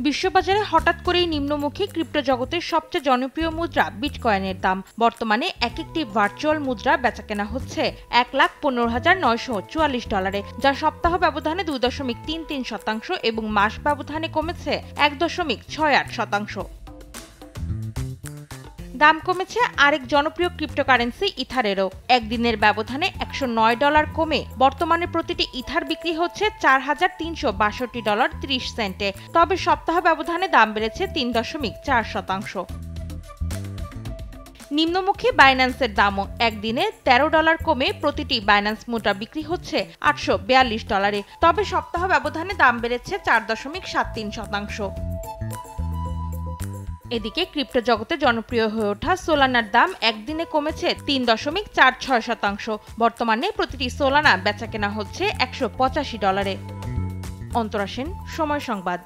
বিশ্ববাজারে হঠাৎ করেই নিম্নমুখী ক্রিপ্টো জগতের সবচেয়ে জনপ্রিয় মুদ্রা বিটকয়েনের দাম। বর্তমানে এক একটি ভার্চুয়াল মুদ্রা বেচাকেনা হচ্ছে $1,15,944, যা সপ্তাহ ব্যবধানে 2.33% এবং মাস ব্যবধানে কমেছে 1.68%। দাম কমেছে আরেক জনপ্রিয় ক্রিপ্টোকারেন্সি ইথারেরও। একদিনের ব্যবধানে $109 কমে বর্তমানে প্রতিটি ইথার বিক্রি হচ্ছে $4,362.30। তবে সপ্তাহ ব্যবধানে দাম বেড়েছে 3.4%। নিম্নমুখী বাইন্যান্সের দামও একদিনে $13 কমে প্রতিটি বাইন্যান্স মুদ্রা বিক্রি হচ্ছে $842। তবে সপ্তাহ ব্যবধানে দাম বেড়েছে 4.73%। এদিকে ক্রিপ্টো জগতে জনপ্রিয় হয়ে ওঠা সোলানার দাম একদিনে কমেছে 3.46%। বর্তমানে প্রতিটি সোলানা বেচাকেনা হচ্ছে $185। অন্তরা সেন, সময় সংবাদ।